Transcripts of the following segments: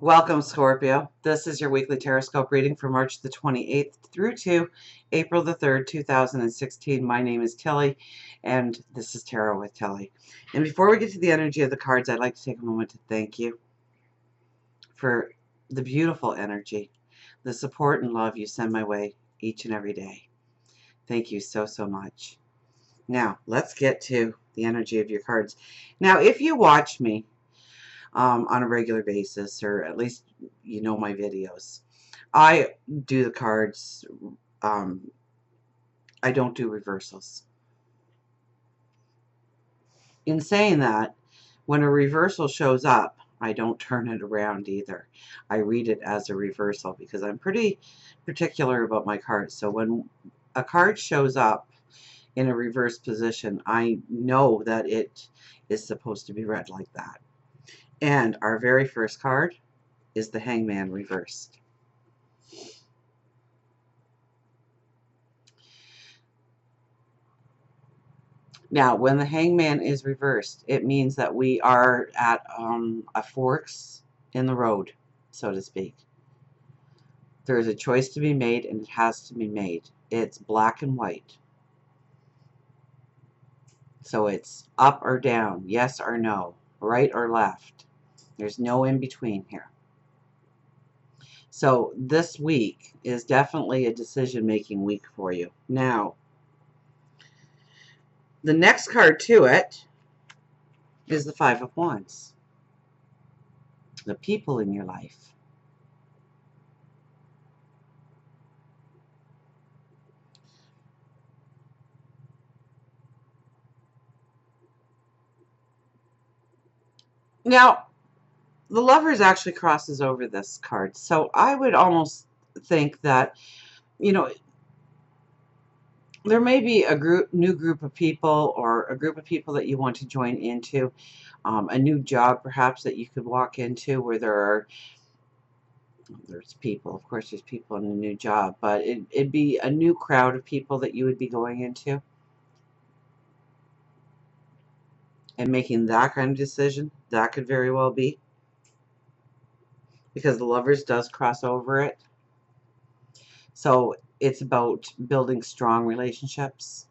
Welcome, Scorpio. This is your weekly Teroscope reading for March the 28th through to April the 3rd, 2016. My name is Tilly, and this is Tarot with Tilly. And before we get to the energy of the cards, I'd like to take a moment to thank you for the beautiful energy, the support and love you send my way each and every day. Thank you so, so much. Now, let's get to the energy of your cards. Now, if you watch me, on a regular basis, or at least you know my videos, I do the cards. I don't do reversals. In saying that, when a reversal shows up, I don't turn it around either. I read it as a reversal because I'm pretty particular about my cards. So when a card shows up in a reverse position, I know that it is supposed to be read like that. And our very first card is the Hangman reversed. Now, when the Hangman is reversed, it means that we are at a forks in the road, so to speak. There is a choice to be made, and it has to be made. It's black and white. So it's up or down, yes or no, right or left. There's no in between here. So this week is definitely a decision-making week for you. Now, the next card to it is the Five of Wands. The people in your life. Now, the Lovers actually crosses over this card. So I would almost think that, you know, there may be a new group of people, or a group of people that you want to join into, a new job perhaps that you could walk into where there's people. Of course, there's people in a new job, but it'd be a new crowd of people that you would be going into and making that kind of decision. That could very well be, because the Lovers does cross over it. So it's about building strong relationships.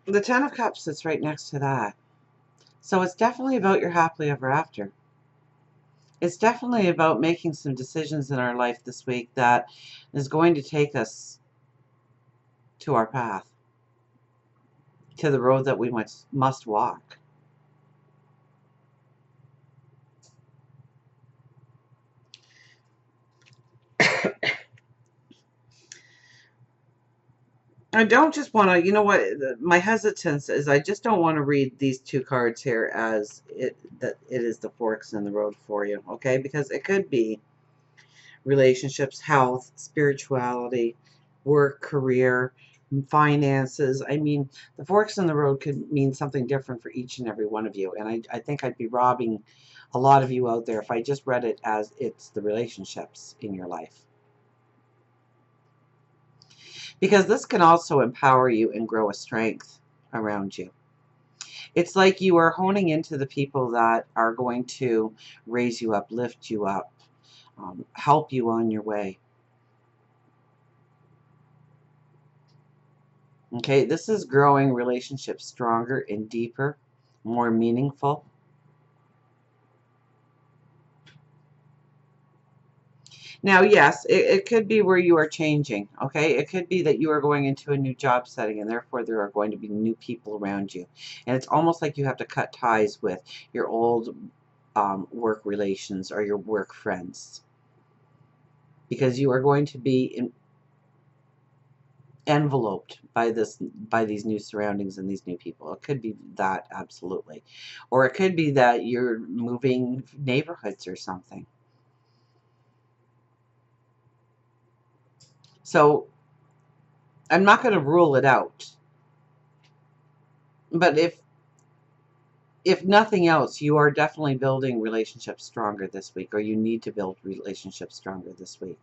The Ten of Cups sits right next to that. So it's definitely about your happily ever after. It's definitely about making some decisions in our life this week that is going to take us to our path, to the road that we must walk. I don't just want to, you know what, my hesitance is I just don't want to read these two cards here as that it is the forks in the road for you, okay? Because it could be relationships, health, spirituality, work, career, finances. I mean, the forks in the road could mean something different for each and every one of you. And I think I'd be robbing a lot of you out there if I just read it as it's the relationships in your life. Because this can also empower you and grow a strength around you. It's like you are honing into the people that are going to raise you up, lift you up, help you on your way. Okay, this is growing relationships stronger and deeper, more meaningful. Now, yes, it could be where you are changing, okay? It could be that you are going into a new job setting, and therefore there are going to be new people around you. And it's almost like you have to cut ties with your old work relations or your work friends, because you are going to be enveloped by these new surroundings and these new people. It could be that, absolutely. Or it could be that you're moving neighborhoods or something. So I'm not going to rule it out. But if nothing else, you are definitely building relationships stronger this week, or you need to build relationships stronger this week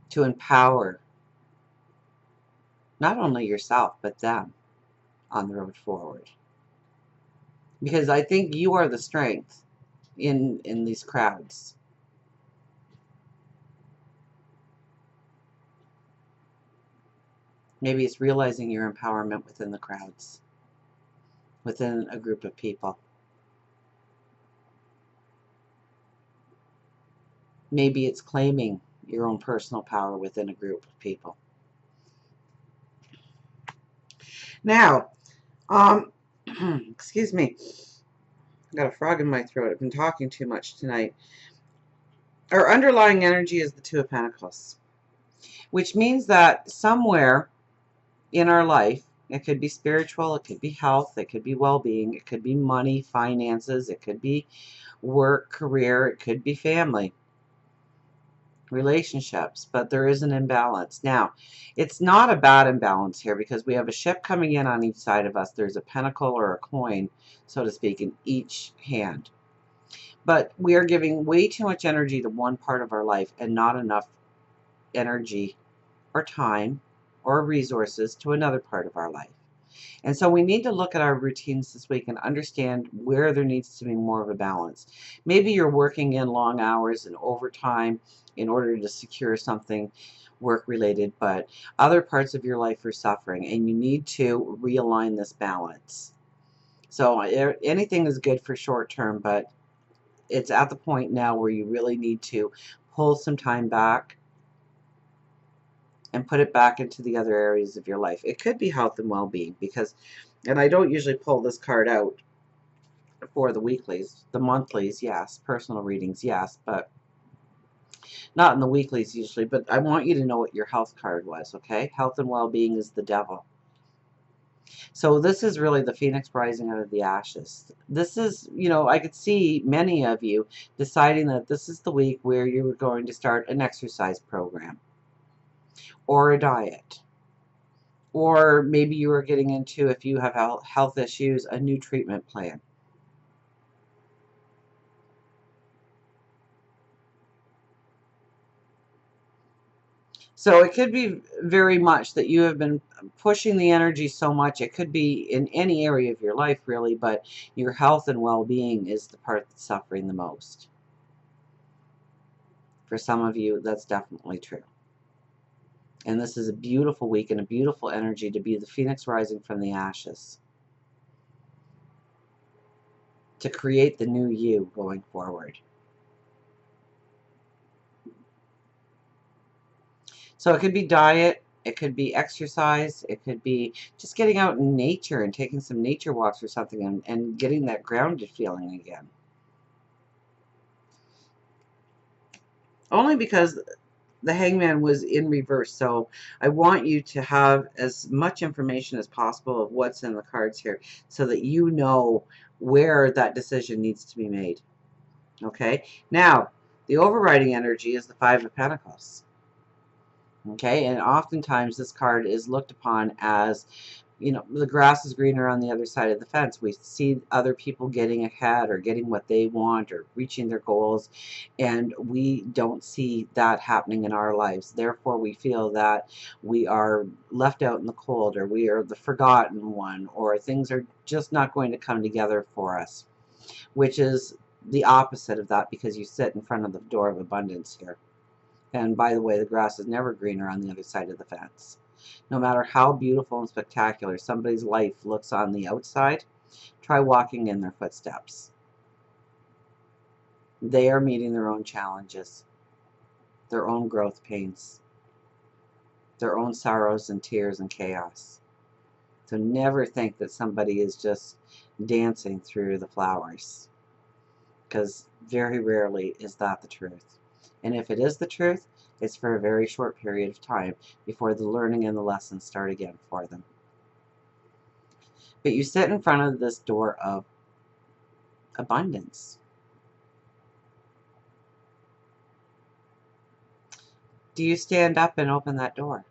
to empower not only yourself, but them on the road forward. Because I think you are the strength in these crowds. Maybe it's realizing your empowerment within the crowds, within a group of people. Maybe it's claiming your own personal power within a group of people. Now, excuse me, I got a frog in my throat. I've been talking too much tonight. Our underlying energy is the Two of Pentacles, which means that somewhere in our life, it could be spiritual, it could be health, it could be well-being, it could be money, finances, it could be work, career, it could be family, relationships, but there is an imbalance. Now, it's not a bad imbalance here because we have a ship coming in on each side of us. There's a pentacle or a coin, so to speak, in each hand. But we are giving way too much energy to one part of our life and not enough energy or time or resources to another part of our life. And so we need to look at our routines this week and understand where there needs to be more of a balance. Maybe you're working in long hours and overtime in order to secure something work related, but other parts of your life are suffering and you need to realign this balance. So anything is good for short term, but it's at the point now where you really need to pull some time back and put it back into the other areas of your life. It could be health and well-being because, and I don't usually pull this card out for the weeklies. The monthlies, yes. Personal readings, yes, but not in the weeklies usually. But I want you to know what your health card was, okay? Health and well-being is the devil. So this is really the phoenix rising out of the ashes. This is, you know, I could see many of you deciding that this is the week where you were going to start an exercise program or a diet. Or maybe you are getting into, if you have health issues, a new treatment plan. So it could be very much that you have been pushing the energy so much. It could be in any area of your life, really, but your health and well-being is the part that's suffering the most. For some of you, that's definitely true. And this is a beautiful week and a beautiful energy to be the phoenix rising from the ashes. To create the new you going forward. So it could be diet, it could be exercise, it could be just getting out in nature and taking some nature walks or something and getting that grounded feeling again. Only because the hangman was in reverse, so I want you to have as much information as possible of what's in the cards here so that you know where that decision needs to be made. Okay? Now, the overriding energy is the Five of Pentacles. Okay, and oftentimes this card is looked upon as, you know, the grass is greener on the other side of the fence. We see other people getting ahead or getting what they want or reaching their goals, and we don't see that happening in our lives. Therefore, we feel that we are left out in the cold, or we are the forgotten one, or things are just not going to come together for us, which is the opposite of that because you sit in front of the door of abundance here. And by the way, the grass is never greener on the other side of the fence. No matter how beautiful and spectacular somebody's life looks on the outside, try walking in their footsteps. They are meeting their own challenges, their own growth pains, their own sorrows and tears and chaos. So never think that somebody is just dancing through the flowers, because very rarely is that the truth. And if it is the truth, it's for a very short period of time before the learning and the lessons start again for them. But you sit in front of this door of abundance. Do you stand up and open that door?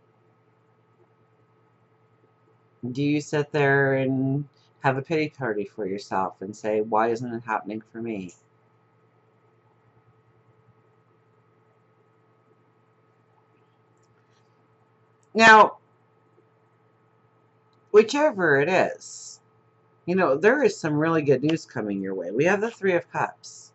Do you sit there and have a pity party for yourself and say, why isn't it happening for me? Now, whichever it is, you know, there is some really good news coming your way. We have the Three of Cups.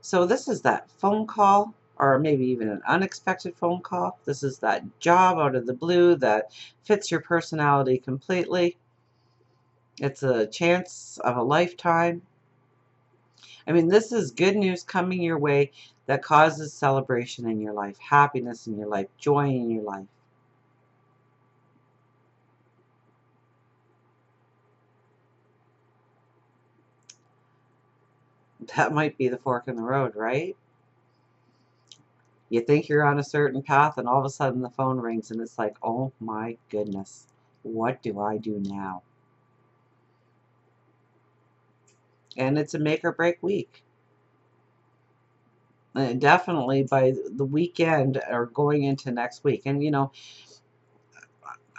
So this is that phone call, or maybe even an unexpected phone call. This is that job out of the blue that fits your personality completely. It's a chance of a lifetime. I mean, this is good news coming your way that causes celebration in your life, happiness in your life, joy in your life. That might be the fork in the road, right? You think you're on a certain path, and all of a sudden the phone rings, and it's like, oh my goodness, what do I do now? And it's a make or break week. And definitely by the weekend or going into next week. And, you know,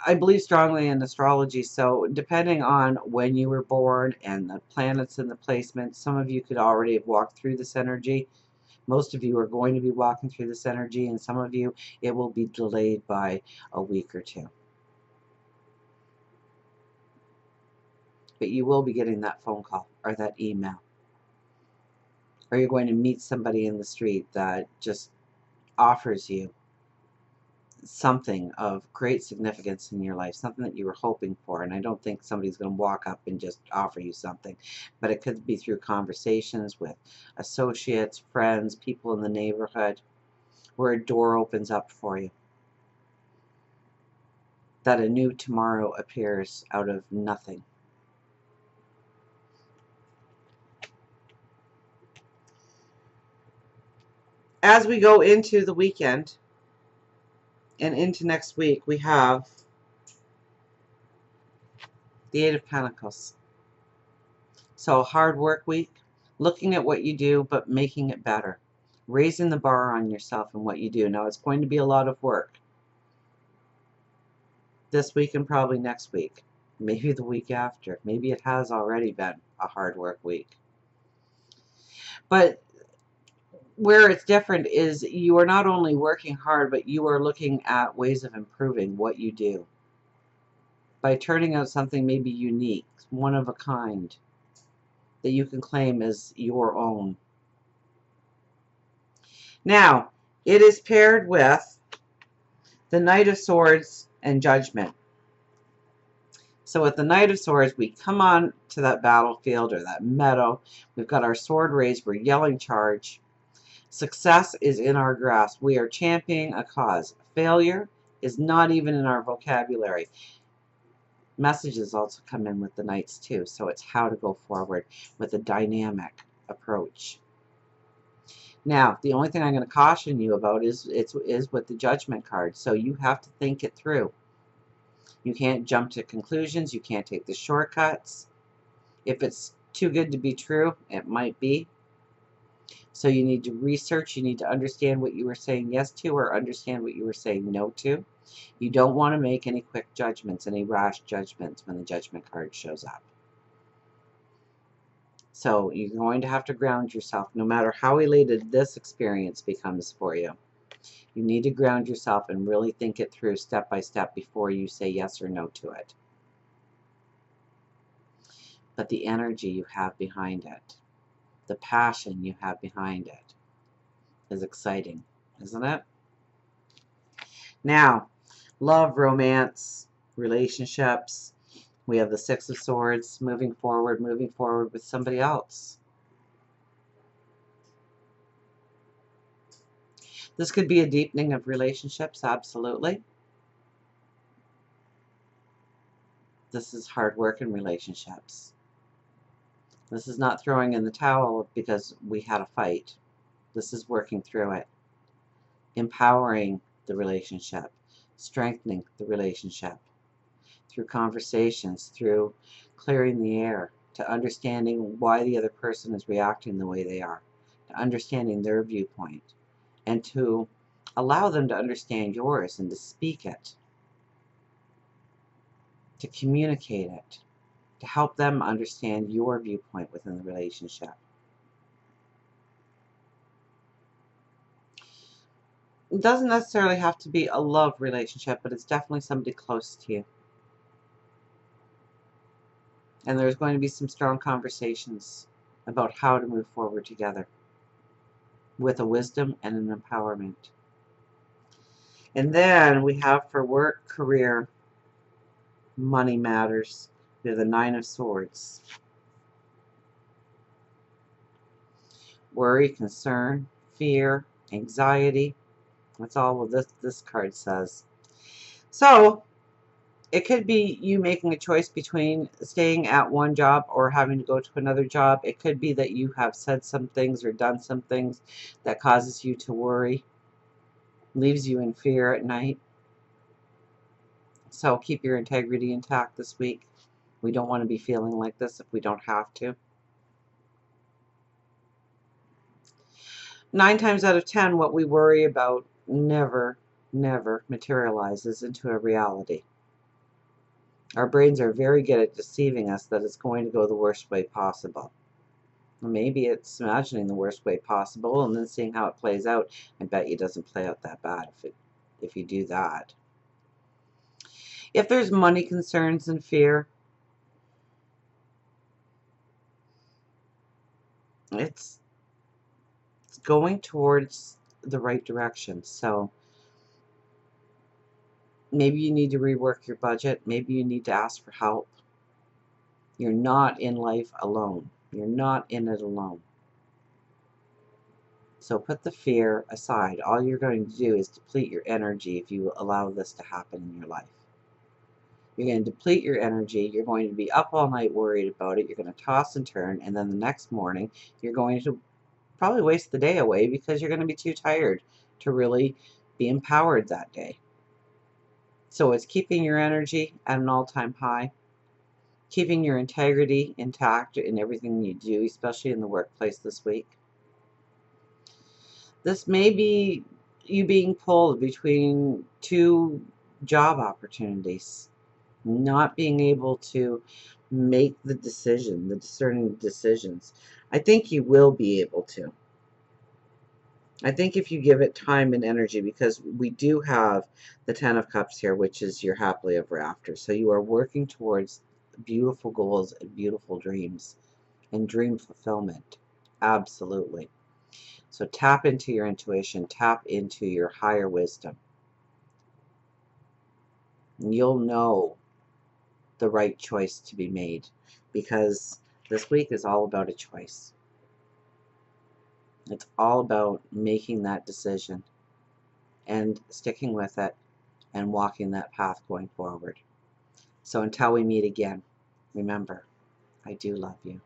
I believe strongly in astrology, so depending on when you were born and the planets and the placements, some of you could already have walked through this energy. Most of you are going to be walking through this energy, and some of you, it will be delayed by a week or two. But you will be getting that phone call or that email. Or you're going to meet somebody in the street that just offers you something of great significance in your life, something that you were hoping for. And I don't think somebody's going to walk up and just offer you something, but it could be through conversations with associates, friends, people in the neighborhood, where a door opens up for you, that a new tomorrow appears out of nothing. As we go into the weekend and into next week, we have the Eight of Pentacles. So hard work week, looking at what you do, but making it better. Raising the bar on yourself and what you do. Now, it's going to be a lot of work this week and probably next week. Maybe the week after. Maybe it has already been a hard work week. But where it's different is you are not only working hard, but you are looking at ways of improving what you do. By turning out something maybe unique, one of a kind, that you can claim as your own. Now, it is paired with the Knight of Swords and Judgment. So with the Knight of Swords, we come on to that battlefield or that meadow. We've got our sword raised. We're yelling charge. Success is in our grasp. We are championing a cause. Failure is not even in our vocabulary. Messages also come in with the Knights too. So it's how to go forward with a dynamic approach. Now, the only thing I'm going to caution you about is with the Judgment card. So you have to think it through. You can't jump to conclusions. You can't take the shortcuts. If it's too good to be true, it might be. So you need to research. You need to understand what you were saying yes to or understand what you were saying no to. You don't want to make any quick judgments, any rash judgments when the Judgment card shows up. So you're going to have to ground yourself no matter how elated this experience becomes for you. You need to ground yourself and really think it through step by step before you say yes or no to it. But the energy you have behind it, the passion you have behind it is exciting, isn't it? Now, love, romance, relationships. We have the Six of Swords, moving forward with somebody else. This could be a deepening of relationships, absolutely. This is hard work in relationships. This is not throwing in the towel because we had a fight. This is working through it. Empowering the relationship. Strengthening the relationship. Through conversations, through clearing the air, to understanding why the other person is reacting the way they are, to understanding their viewpoint, and to allow them to understand yours and to speak it, to communicate it, to help them understand your viewpoint within the relationship. It doesn't necessarily have to be a love relationship, but it's definitely somebody close to you. And there's going to be some strong conversations about how to move forward together with a wisdom and an empowerment. And then we have for work, career, money matters. We have the Nine of Swords. Worry, concern, fear, anxiety. That's all what this card says. So it could be you making a choice between staying at one job or having to go to another job. It could be that you have said some things or done some things that causes you to worry, leaves you in fear at night. So keep your integrity intact this week. We don't want to be feeling like this if we don't have to. 9 times out of 10, what we worry about never materializes into a reality. Our brains are very good at deceiving us that it's going to go the worst way possible. Maybe it's imagining the worst way possible and then seeing how it plays out. I bet you it doesn't play out that bad if you do that. If there's money concerns and fear, it's going towards the right direction. So maybe you need to rework your budget. Maybe you need to ask for help. You're not in life alone. You're not in it alone. So put the fear aside. All you're going to do is deplete your energy if you allow this to happen in your life. You're going to deplete your energy. You're going to be up all night worried about it. You're going to toss and turn. And then the next morning, you're going to probably waste the day away because you're going to be too tired to really be empowered that day. So it's keeping your energy at an all-time high, keeping your integrity intact in everything you do, especially in the workplace this week. This may be you being pulled between 2 job opportunities, not being able to make the decision, the discerning decisions. I think you will be able to. I think if you give it time and energy, because we do have the Ten of Cups here, which is your happily ever after. So you are working towards beautiful goals and beautiful dreams and dream fulfillment. Absolutely. So tap into your intuition, tap into your higher wisdom. And you'll know the right choice to be made, because this week is all about a choice. It's all about making that decision and sticking with it and walking that path going forward. So until we meet again, remember, I do love you.